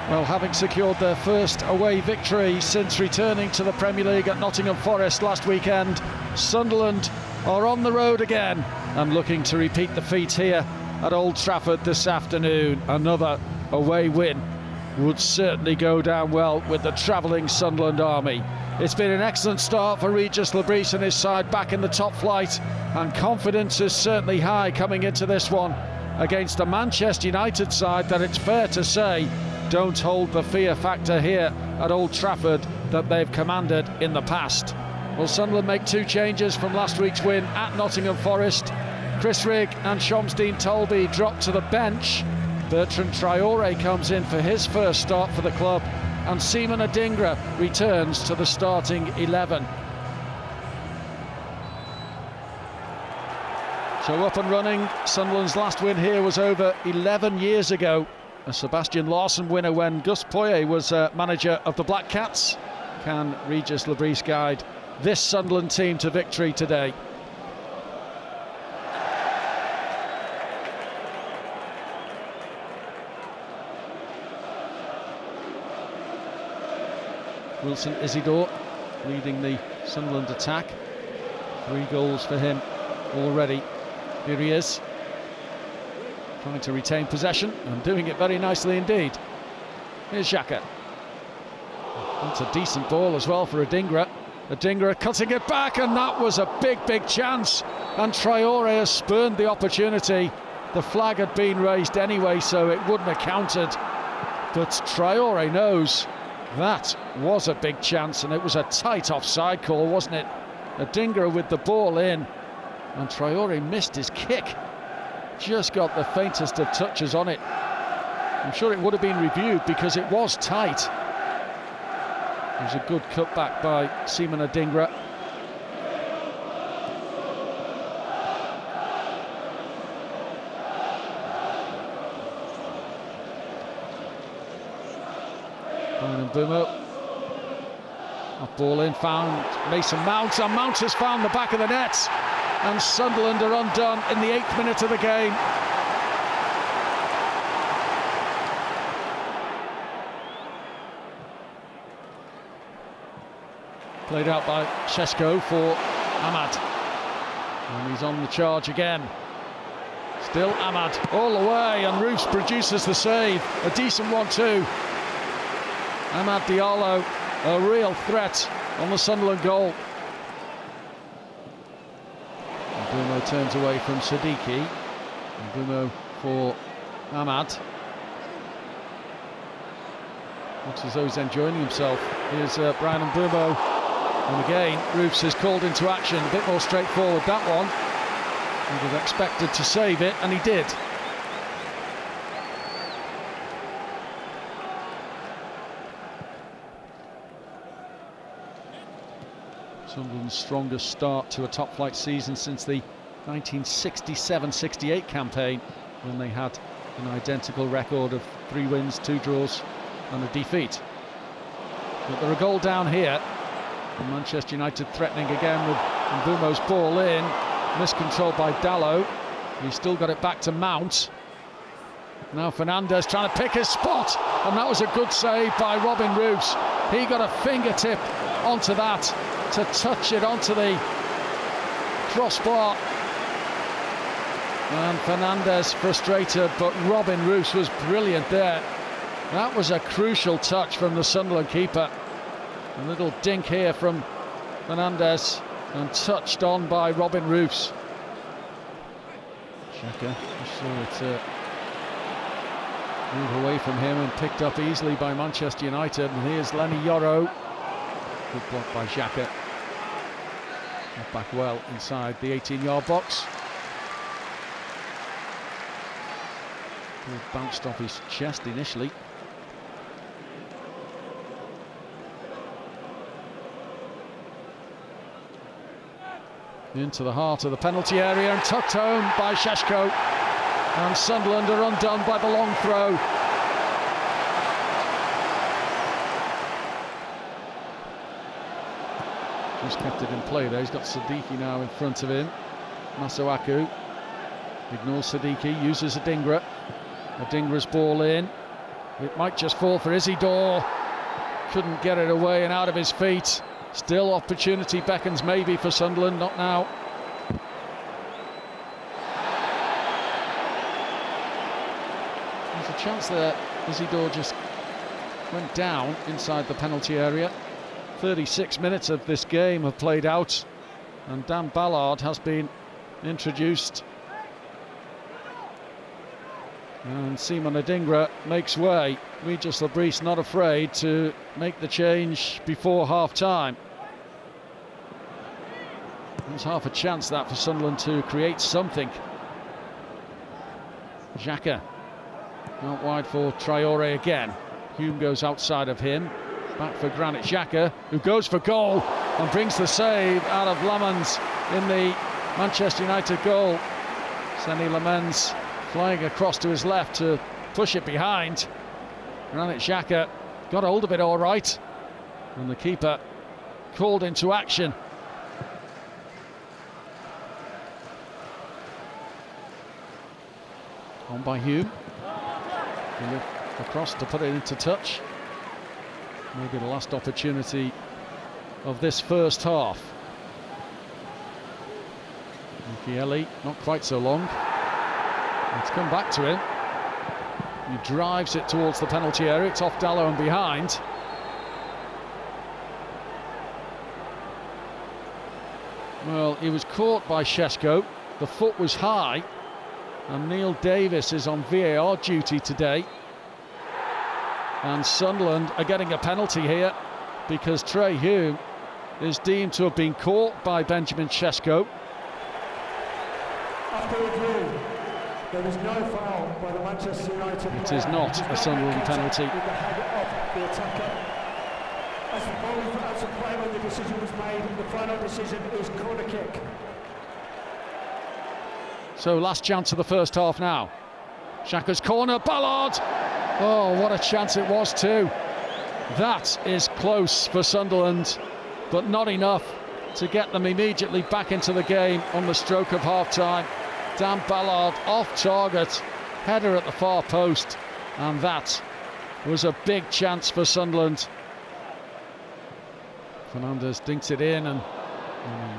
Well, having secured their first away victory since returning to the Premier League at Nottingham Forest last weekend, Sunderland are on the road again and looking to repeat the feat here at Old Trafford this afternoon. Another away win would certainly go down well with the travelling Sunderland army. It's been an excellent start for Regis Lebris and his side back in the top flight, and confidence is certainly high coming into this one against a Manchester United side that it's fair to say don't hold the fear factor here at Old Trafford that they've commanded in the past. Will Sunderland make two changes from last week's win at Nottingham Forest? Chris Rigg and Shamsdean Tolby drop to the bench. Bertrand Traore comes in for his first start for the club, and Seaman Adingra returns to the starting 11. So up and running. Sunderland's last win here was over 11 years ago, a Sebastian Larsson winner when Gus Poyet was manager of the Black Cats. Can Regis Lebris guide this Sunderland team to victory today? Wilson Isidore leading the Sunderland attack. 3 goals for him already. Here he is, trying to retain possession and doing it very nicely indeed. Here's Xhaka. That's a decent ball as well for Adingra. Adingra cutting it back, and that was a big chance, and Traore has spurned the opportunity. The flag had been raised anyway, so it wouldn't have counted, but Traore knows that was a big chance, and it was a tight offside call, wasn't it? Adingra with the ball in, and Traore missed his kick. Just got the faintest of touches on it. I'm sure it would have been reviewed because it was tight. It was a good cutback by Seaman Adingra. Brian Mbeumo. That ball in, found Mason Mount, and Mount has found the back of the net, and Sunderland are undone in the 8th minute of the game. Played out by Šeško for Ahmad, and he's on the charge again. Still Ahmad all the way, and Roofs produces the save. A decent one too. Amad Diallo, a real threat on the Sunderland goal. Mbeumo turns away from Siddiqui. Mbeumo for Ahmad. Looks as though he's enjoying himself. Here's Brian Mbeumo. And again, Roofs is called into action. A bit more straightforward, that one. He was expected to save it, and he did. Sunderland's strongest start to a top-flight season since the 1967-68 campaign, when they had an identical record of 3 wins, 2 draws and a defeat. But they're a goal down here, and Manchester United threatening again with Mbeumo's ball in, miscontrolled by Dalot. He's still got it back to Mount. Now Fernandez trying to pick his spot, and that was a good save by Robin Roofs. He got a fingertip onto that to touch it onto the crossbar, and Fernandez frustrated, but Robin Roofs was brilliant there. That was a crucial touch from the Sunderland keeper. A little dink here from Fernandez, and touched on by Robin Roofs. Xhaka saw it move away from him and picked up easily by Manchester United, and here's Lenny Yoro. Good block by Xhaka. Got back well inside the 18-yard box. Ball bounced off his chest initially. Into the heart of the penalty area and tucked home by Šeško. And Sunderland are undone by the long throw. Just kept it in play there. He's got Siddiqui now in front of him. Masuaku ignores Siddiqui, uses Adingra. Adingra's ball in. It might just fall for Isidore. Couldn't get it away and out of his feet. Still opportunity beckons maybe for Sunderland, not now. There's a chance that Isidore just went down inside the penalty area. 36 minutes of this game have played out, and Dan Ballard has been introduced. And Simon Adingra makes way. Regis Labrise not afraid to make the change before half-time. There's half a chance that for Sunderland to create something. Xhaka out wide for Traore again. Hume goes outside of him. Back for Granit Xhaka, who goes for goal and brings the save out of Lamens in the Manchester United goal. Seny Lamens flying across to his left to push it behind. Granit Xhaka got hold of it all right, and the keeper called into action. On by Hume. Across to put it into touch. Maybe the last opportunity of this first half. Mukiele, not quite so long. It's come back to him. He drives it towards the penalty area. It's off Dallow and behind. Well, he was caught by Šeško. The foot was high. And Neil Davis is on VAR duty today. And Sunderland are getting a penalty here because Trey Hume is deemed to have been caught by Benjamin Šeško. After review, there is no foul by the Manchester United player. It is not a Sunderland penalty. With the head of the attacker. As the ball was out of play when the decision was made, the final decision is corner kick. So last chance of the first half now. Xhaka's corner, Ballard! Oh, what a chance it was too. That is close for Sunderland, but not enough to get them immediately back into the game on the stroke of half-time. Dan Ballard off target, header at the far post, and that was a big chance for Sunderland. Fernandes dinks it in, and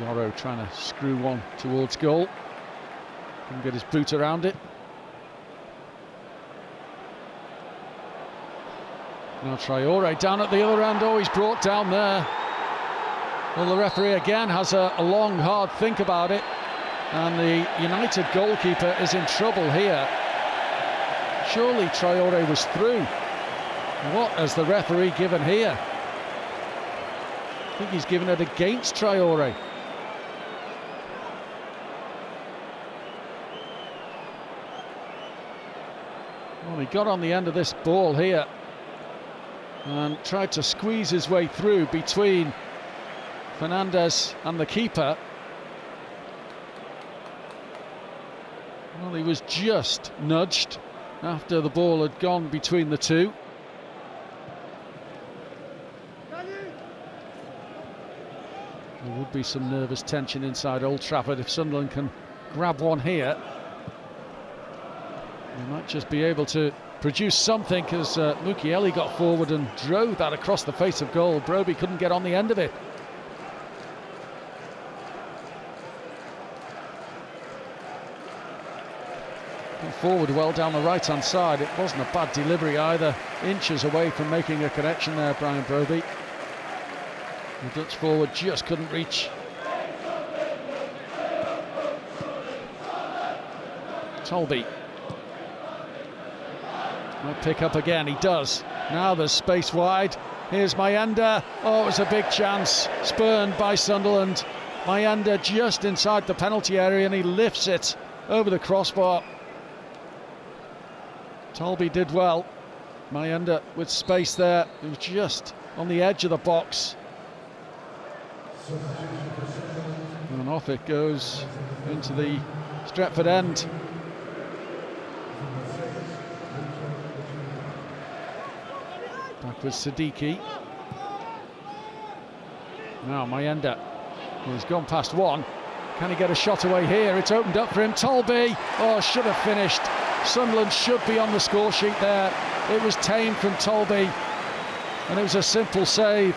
Yoro trying to screw one towards goal. Couldn't get his boot around it. Now Traore down at the other end. Oh, he's brought down there. Well, the referee again has a long, hard think about it. And the United goalkeeper is in trouble here. Surely Traore was through. What has the referee given here? I think he's given it against Traore. Well, he got on the end of this ball here and tried to squeeze his way through between Fernandes and the keeper. Well, he was just nudged after the ball had gone between the two. There would be some nervous tension inside Old Trafford if Sunderland can grab one here. They might just be able to produce something, as Mukiele got forward and drove that across the face of goal. Broby couldn't get on the end of it. Forward well down the right hand side. It wasn't a bad delivery either, inches away from making a connection there, Brian Broby. The Dutch forward just couldn't reach. Tolby might pick up again, he does. Now there's space wide. Here's Mayenda. Oh, it was a big chance, spurned by Sunderland. Mayenda just inside the penalty area and he lifts it over the crossbar. Tolby did well. Mayenda with space there. It was just on the edge of the box. And off it goes into the Stretford end. Back with Siddiqui. Now Mayenda. He's gone past one. Can he get a shot away here? It's opened up for him. Tolby. Oh, should have finished. Sunderland should be on the score sheet there. It was tamed from Tolby, and it was a simple save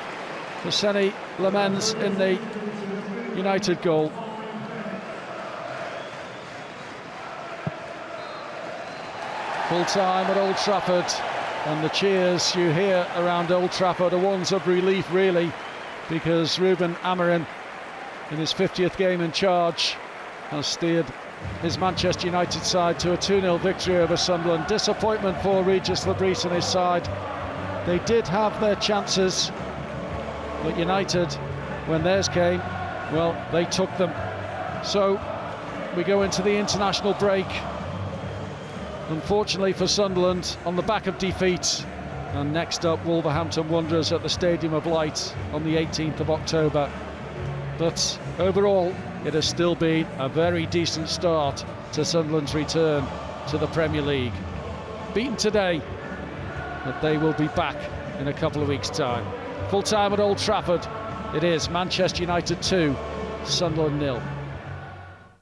for Senny Lamens in the United goal. Full time at Old Trafford, and the cheers you hear around Old Trafford are ones of relief, really, because Ruben Amorim, in his 50th game in charge, has steered his Manchester United side to a 2-0 victory over Sunderland. Disappointment for Regis Labrice and his side. They did have their chances, but United, when theirs came, well, they took them. So we go into the international break, unfortunately for Sunderland, on the back of defeat. And next up, Wolverhampton Wanderers at the Stadium of Light on the 18th of October. But overall, it has still been a very decent start to Sunderland's return to the Premier League. Beaten today, but they will be back in a couple of weeks' time. Full time at Old Trafford, it is Manchester United 2, Sunderland 0.